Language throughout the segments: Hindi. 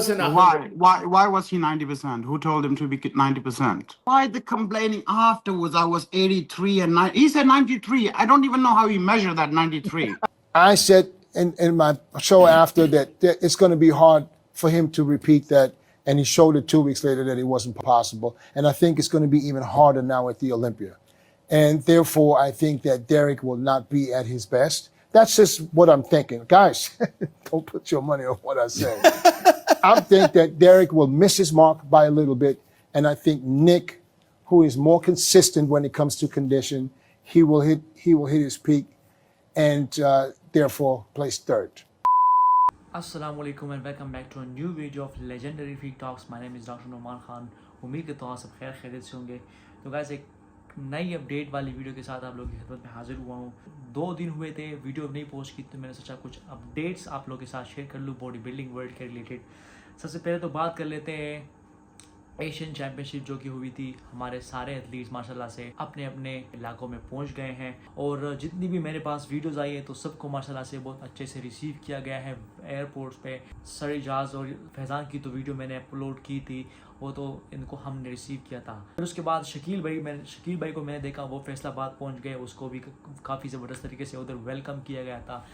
Why was he 90%? Who told him to be 90%? Why the complaining afterwards? I was 83 and 9. He said 93. I don't even know how he measured that 93. I said in my show after that it's going to be hard for him to repeat that, and he showed it 2 weeks later that it wasn't possible. And I think it's going to be even harder now at the Olympia. And therefore, I think that Derek will not be at his best. That's just what I'm thinking. Guys, don't put your money on what I say. I think that Derek will miss his mark by a little bit. And I think Nick, who is more consistent when it comes to condition, he will hit his peak and therefore place third. Assalamu alaikum and welcome back to a new video of Legendary Freak Talks. My name is Dr. Numan Khan. उम्मीद करता हूँ आप सब खैर खैरियत से होंगे। तो गाइस एक नई अपडेट वाली वीडियो के साथ आप लोगों की खिदमत में हाजिर हुआ हूँ। 2 दिन हुए थे वीडियो नहीं पोस्ट की, तो मैंने सोचा कुछ अपडेट्स आप लोगों के साथ शेयर कर लूँ बॉडी बिल्डिंग वर्ल्ड के रिलेटेड। सबसे पहले तो बात कर लेते हैं एशियन चैम्पियनशिप जो कि हुई थी। हमारे सारे एथलीट्स माशाल्लाह से अपने अपने इलाकों में पहुंच गए हैं और जितनी भी मेरे पास वीडियोस आई है तो सबको माशाल्लाह से बहुत अच्छे से रिसीव किया गया है एयरपोर्ट्स पे। सरजाज और फैज़ान की तो वीडियो मैंने अपलोड की थी, वो तो इनको हमने रिसीव किया था। फिर उसके बाद शकील भाई को मैंने देखा, वो फैसलाबाद पहुँच गए, उसको भी काफ़ी ज़बरदस्त तरीके से उधर वेलकम किया गया था।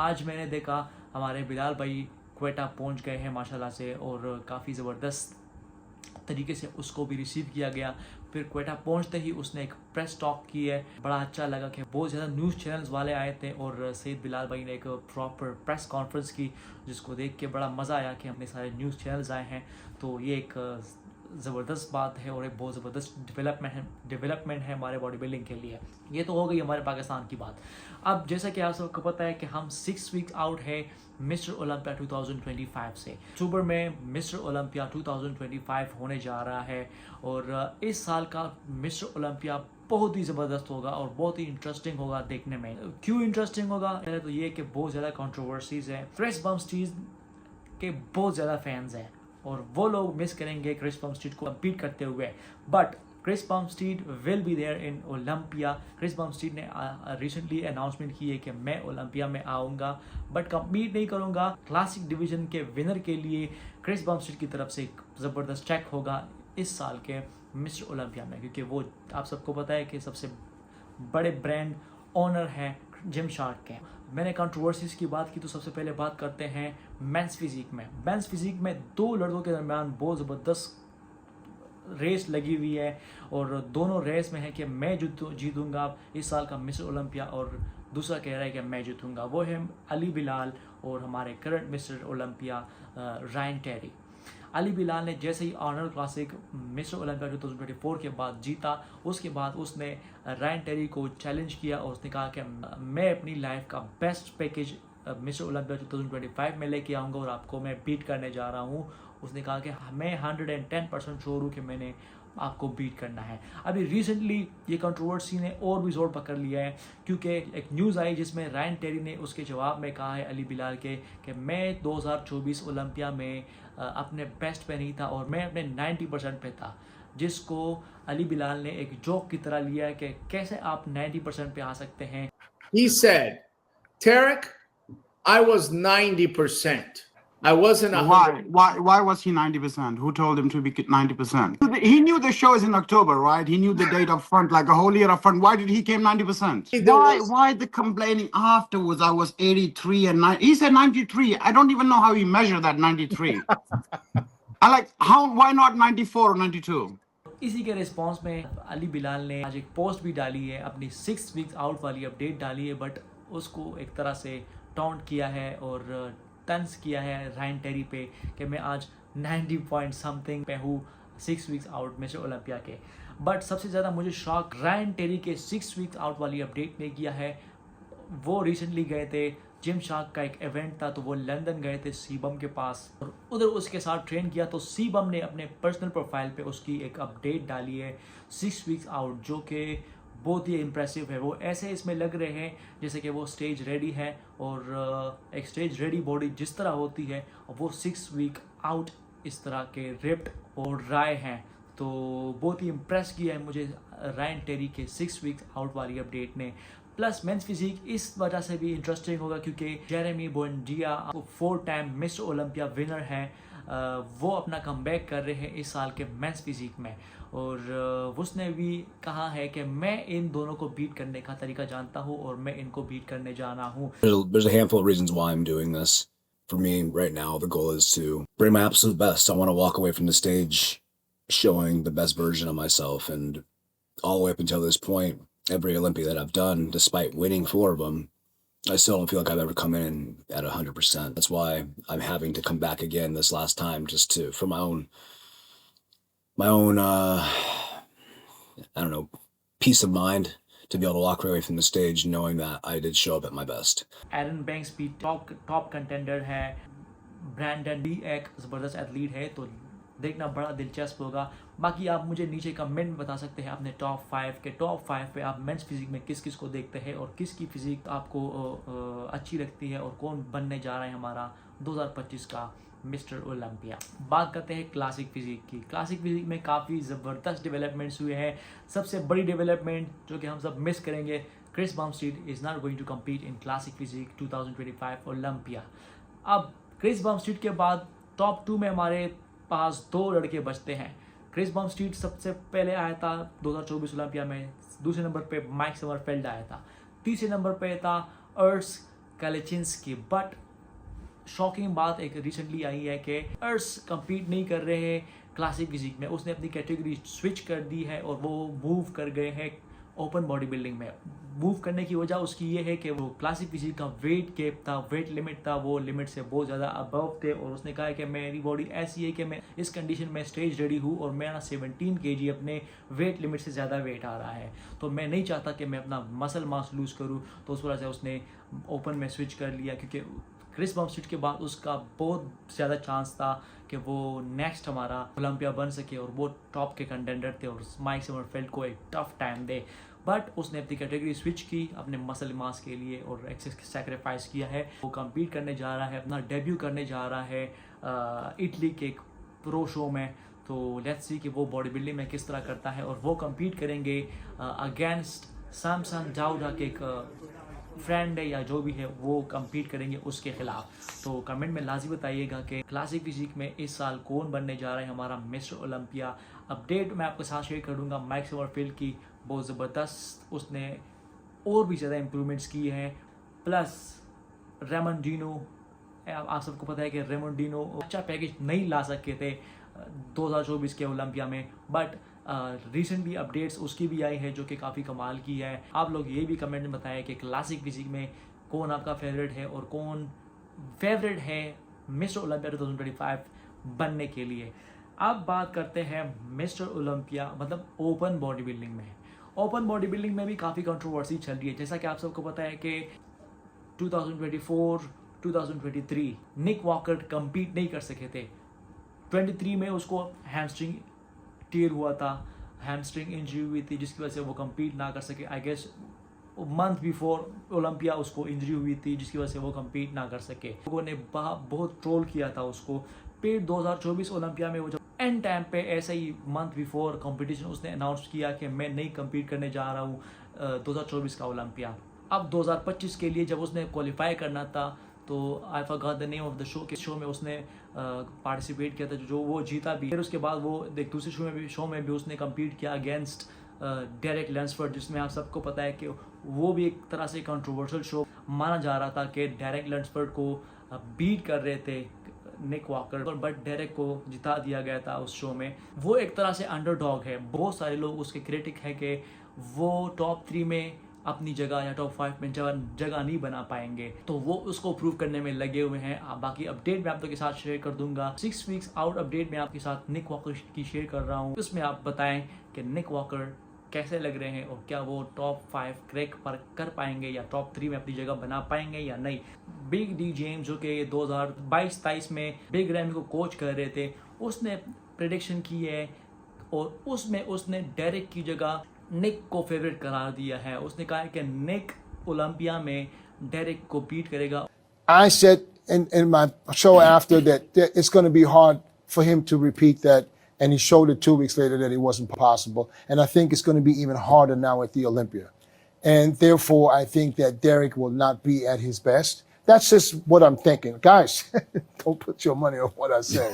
आज मैंने देखा हमारे बिलाल भाई क्वेटा पहुँच गए हैं माशाल्लाह से और काफ़ी ज़बरदस्त तरीके से उसको भी रिसीव किया गया। फिर क्वेटा पहुंचते ही उसने एक प्रेस टॉक की है, बड़ा अच्छा लगा कि बहुत ज़्यादा न्यूज़ चैनल्स वाले आए थे और सैयद बिलाल भाई ने एक प्रॉपर प्रेस कॉन्फ्रेंस की, जिसको देख के बड़ा मज़ा आया कि हमने सारे न्यूज़ चैनल्स आए हैं। तो ये एक ज़बरदस्त बात है और एक बहुत ज़बरदस्त डेवलपमेंट है हमारे बॉडी बिल्डिंग के लिए। ये तो हो गई हमारे पाकिस्तान की बात। अब जैसा कि आप सबको पता है कि हम 6 वीक्स आउट है मिस्टर ओलंपिया 2025 से। अक्टूबर में मिस्टर ओलंपिया 2025 होने जा रहा है और इस साल का मिस्टर ओलंपिया बहुत ही ज़बरदस्त होगा और बहुत ही इंटरेस्टिंग होगा देखने में। क्यों इंटरेस्टिंग होगा? पहले तो ये कि बहुत ज़्यादा कंट्रोवर्सीज है। क्रिस बमस्टीड के बहुत ज़्यादा फैंस हैं और वो लोग मिस करेंगे क्रिस बमस्टीड को कम्पीट करते हुए, but Chris Bumstead will be there in Olympia. Chris Bumstead ने रिसेंटली अनाउंसमेंट की है कि मैं ओलंपिया में आऊँगा बट कम्पीट नहीं करूँगा। क्लासिक डिवीज़न के विनर के लिए क्रिस बमस्टीड की तरफ से एक ज़बरदस्त चेक होगा इस साल के मिस्टर ओलंपिया में, क्योंकि वो आप सबको पता है कि सबसे बड़े ब्रांड ओनर हैं जिम शार्क के। मैंने कंट्रोवर्सीज की बात की तो सबसे पहले बात करते हैं मेंस फिजिक में। मेंस फिजिक में 2 लड़कों के दरमियान बहुत ज़बरदस्त रेस लगी हुई है और दोनों रेस में है कि मैं जीतूंगा इस साल का मिस्टर ओलंपिया और दूसरा कह रहा है कि मैं जीतूंगा। वो है अली बिलाल और हमारे current Mister Olympia Ryan Terry. Ali Bilal ने जैसे ही ऑनर क्लासिक मिस्टर ओलंपिया 2024 के बाद जीता, उसके बाद उसने रायन टेरी को चैलेंज किया और उसने कहा कि मैं अपनी लाइफ का बेस्ट पैकेज मिस्टर ओलंपिया 2025 में लेके आऊँगा और आपको मैं बीट करने जा रहा हूँ। उसने कहा कि मैं 110% श्योर हूँ कि मैंने आपको बीट करना है। अभी रिसेंटली ये कंट्रोवर्सी ने और भी जोर पकड़ लिया है क्योंकि एक न्यूज़ आई जिसमें रायन टेरी ने उसके जवाब में कहा है अली बिलाल के कि मैं 2024 ओलंपिया में अपने बेस्ट पे नहीं था और मैं अपने 90% पे था, जिसको अली बिलाल ने एक जोक की तरह लिया है कि कैसे आप 90% पे आ सकते हैं। He said, Tarek, I was 90%. I wasn't 100. Why was he 90%? Who told him to be 90%? He knew the show is in October, right? He knew the date up front, like a whole year up front. Why did he came 90%? Why the complaining afterwards? I was 83 and 9. He said 93. I don't even know how he measured that 93. I like how? Why not 94 or 92? इसी के रिस्पॉन्स में अली बिलाल ने आज एक पोस्ट भी डाली है, अपनी 6 वीक्स आउट वाली अपडेट डाली है, बट उसको एक तरह से टॉन्ट किया है और तंज किया है रायन टेरी पे कि मैं आज 90 पॉइंट समथिंग पे हूँ 6 वीक्स आउट मिस्टर ओलंपिया के। बट सबसे ज़्यादा मुझे शॉक रायन टेरी के 6 वीक्स आउट वाली अपडेट ने किया है। वो रिसेंटली गए थे, जिम शार्क का एक इवेंट था तो वो लंदन गए थे सीबम के पास और उधर उसके साथ ट्रेन किया, तो सीबम ने अपने पर्सनल प्रोफाइल पे उसकी एक अपडेट डाली है 6 वीक्स आउट, जो कि बहुत ही इम्प्रेसिव है। वो ऐसे इसमें लग रहे हैं जैसे कि वो स्टेज रेडी है और एक स्टेज रेडी बॉडी जिस तरह होती है और वो 6 वीक आउट इस तरह के रिप्ड और ड्राई हैं। तो बहुत ही इम्प्रेस किया है मुझे रायन टेरी के 6 वीक्स आउट वाली अपडेट ने। प्लस मेंस फिजिक इस वजह से भी इंटरेस्टिंग होगा क्योंकि Jeremy Buendia 4 time mister Olympia winner हैं वो अपना कमबैक कर रहे हैं इस साल के मेंस फिजिक में, और उसने भी कहा है कि मैं इन दोनों को बीट करने का तरीका जानता हूँ और मैं इनको बीट करने जाना हूँ. There's a handful of reasons why I'm doing this. For me, right now, the goal is to bring my absolute best. I want to walk away from the stage showing the best version of myself. And all the way up until this point, every Olympia that I've done, despite winning 4 of them, I still don't feel like I've ever come in at 100%. That's why I'm having to come back again this last time, just to, for my own, I don't know, peace of mind, to be able to walk away from the stage knowing that I did show up at my best. Aaron Banks भी टॉप कंटेंडर है, ब्रैंडन भी एक ज़बरदस्त एथलीट है, तो देखना बड़ा दिलचस्प होगा. बाकी आप मुझे नीचे कमेंट में बता सकते हैं अपने टॉप 5 पे आप मेंस फिजिक में किस किस को देखते हैं और किसकी फिजिक आपको अच्छी लगती है और कौन बनने जा रहा है हमारा 2025 का मिस्टर ओलंपिया. बात करते हैं क्लासिक फिजिक की. क्लासिक फिजिक में काफ़ी ज़बरदस्त डेवलपमेंट्स हुए हैं. सबसे बड़ी डेवलपमेंट जो कि हम सब मिस करेंगे, Chris Bumstead is not going to compete in classic physique 2025 Olympia. अब क्रिस बमस्टीड के बाद टॉप 2 में हमारे पास 2 लड़के बचते हैं. क्रिस बमस्टीड सबसे पहले आया था 2024 ओलंपिया में, दूसरे नंबर पे माइक समरफेल्ड आया था, तीसरे नंबर पे था अर्स कालेचिंस्की. बट शॉकिंग बात एक रिसेंटली आई है कि अर्स कम्पीट नहीं कर रहे हैं क्लासिक फिजिक में. उसने अपनी कैटेगरी स्विच कर दी है और वो मूव कर गए हैं ओपन बॉडी बिल्डिंग में. मूव करने की वजह उसकी ये है कि वो क्लासिक फिजिक का वेट गैप था, वेट लिमिट था, वो लिमिट से बहुत ज़्यादा अबव थे, और उसने कहा है कि मेरी बॉडी ऐसी है कि मैं इस कंडीशन में स्टेज रेडी हूँ और मेरा 17 kg अपने वेट लिमिट से ज़्यादा वेट आ रहा है, तो मैं नहीं चाहता कि मैं अपना मसल मास लूज़ करूँ. तो उस वजह से उसने ओपन में स्विच कर लिया, क्योंकि क्रिस बमस्टीड के बाद उसका बहुत ज़्यादा चांस था कि वो नेक्स्ट हमारा ओलंपिया बन सके और वो टॉप के कंटेंडर थे और माइक समरफेल्ड को एक टफ टाइम दे. बट उसने अपनी कैटेगरी स्विच की अपने मसल मास के लिए और सेक्रीफाइस किया है. वो कम्पीट करने जा रहा है, अपना डेब्यू करने जा रहा है इटली के एक प्रो शो में. तो लेट्स सी कि वो बॉडी बिल्डिंग में किस तरह करता है, और वो कम्पीट करेंगे अगेंस्ट सैमसन जाउडा के एक फ्रेंड है या जो भी है, वो कम्पीट करेंगे उसके खिलाफ. तो कमेंट में लाजमी बताइएगा कि क्लासिक फिजिक में इस साल कौन बनने जा रहा है हमारा मिस्टर ओलंपिया. अपडेट मैं आपके साथ शेयर कर दूंगा माइक समरफेल्ड की, बहुत ज़बरदस्त उसने और भी ज़्यादा इम्प्रूवमेंट्स किए हैं. प्लस रेमोंडिनो, आप सबको पता है कि रेमोंडिनो अच्छा पैकेज नहीं ला सके थे 2024 के ओलंपिया में, बट रिसेंटली अपडेट्स उसकी भी आई है जो कि काफ़ी कमाल की है. आप लोग ये भी कमेंट में बताएं कि क्लासिक फिजिक में कौन आपका फेवरेट है और कौन फेवरेट है मिस्टर ओलंपिया 2025 बनने के लिए. अब बात करते हैं मिस्टर ओलंपिया मतलब ओपन बॉडी बिल्डिंग में. ओपन बॉडी बिल्डिंग में भी काफ़ी कंट्रोवर्सी चल रही है. जैसा कि आप सबको पता है कि 2024 2023 निक वॉकर कम्पीट नहीं कर सके थे. 23 में उसको हैमस्ट्रिंग टीयर हुआ था, हैमस्ट्रिंग इंजरी हुई थी, जिसकी वजह से वो कम्पीट ना कर सके. I guess month before Olympia उसको इंजरी हुई थी, जिसकी वजह से वो कम्पीट ना कर सके. लोगों ने बहुत ट्रोल किया था उसको. फिर 2024 ओलंपिया में वो जब एंड टाइम पे ऐसे ही मंथ बिफोर कंपटीशन उसने अनाउंस किया कि मैं नहीं कम्पीट करने जा रहा हूँ 2024 का ओलंपिया. अब 2025 के लिए जब उसने क्वालिफाई करना था, तो I forgot the name of the show, के शो में उसने पार्टिसिपेट किया था जो वो जीता भी. फिर उसके बाद वो एक दूसरे शो में भी उसने कम्पीट किया अगेंस्ट डेरेक लैंसफोर्ड, जिसमें आप सबको पता है कि वो भी एक तरह से कंट्रोवर्शियल शो माना जा रहा था कि डेरेक लैंसफोर्ड को बीट कर रहे थे निक वॉकर, बट डेरेक को जिता दिया गया था उस शो में. वो एक तरह से अंडरडॉग है. बहुत सारे लोग उसके क्रिटिक है कि वो टॉप 3 में अपनी जगह या टॉप 5 में जगह नहीं बना पाएंगे, तो वो उसको प्रूव करने में लगे हुए हैं. बाकी अपडेट मैं आप लोगों के साथ शेयर कर दूंगा. 6 वीक्स आउट अपडेट मैं आपके साथ निक वॉकर की शेयर कर रहा हूँ. उसमें आप बताएं कि निक वॉकर कैसे लग रहे हैं और क्या वो टॉप 5 क्रैक पर कर पाएंगे या टॉप 3 में अपनी जगह बना पाएंगे या नहीं. बिग डी जेम्स जो कि 2022-23 में बिग रैमी को कोच कर रहे थे, उसने प्रेडिक्शन की है और उसमें उसने डेरेक की जगह निक को फेवरेट करार दिया है. उसने कहा है कि निक ओलंपिया में डेरेक को बीट करेगा. I said in my show after that it's going to be hard for him to repeat that, and he showed it 2 weeks later that it wasn't possible. And I think it's going to be even harder now at the Olympia. And therefore, I think that Derek will not be at his best. That's just what I'm thinking. Guys, don't put your money on what I say.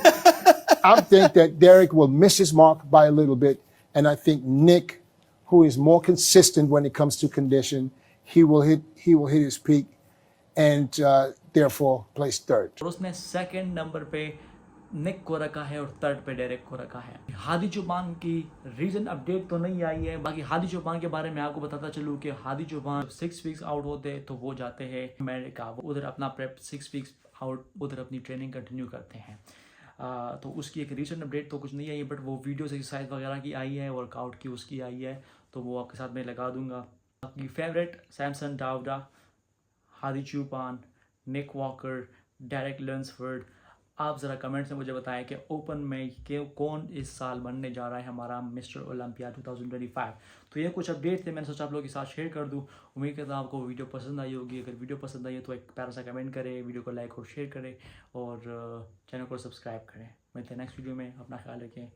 I think that Derek will miss his mark by a little bit. And I think Nick, who is more consistent when it comes to condition, he will hit his peak and therefore place third. और उसने सेकंड नंबर पे निक को रखा है और थर्ड पे डेरेक को रखा है। हादी चौहान की रीजन अपडेट तो नहीं आई है। बाकी हादी चौहान के बारे में आपको बताता चलूँ कि हादी चौहान 6 वीक्स आउट होते तो वो जाते हैं अमेरिका, वो उधर अपना प्रेप 6 वीक्स आउट उधर अपनी ट्रेनिंग कंटिन्यू करते हैं। तो उसकी एक रीसेंट अपडेट तो कुछ नहीं आई है, बट वो वीडियोस एक्सरसाइज वगैरह की आई है, वर्कआउट की उसकी आई है, तो वो आपके साथ में लगा दूंगा। आपकी फेवरेट सैमसन डावडा, हादी चौहान, निक वॉकर, डेरेक लर्न्सफोर्ड, आप ज़रा कमेंट्स में मुझे बताएं कि ओपन में कौन इस साल बनने जा रहा है हमारा मिस्टर ओलंपिया 2025। तो ये कुछ अपडेट थे, मैंने सोचा आप लोगों के साथ शेयर कर दूं। उम्मीद करता हूँ आपको वीडियो पसंद आई होगी। अगर वीडियो पसंद आई है तो एक प्यारा सा कमेंट करें, वीडियो को लाइक और शेयर करें और चैनल को सब्सक्राइब करें। मिलते हैं नेक्स्ट वीडियो में, अपना ख्याल रखें।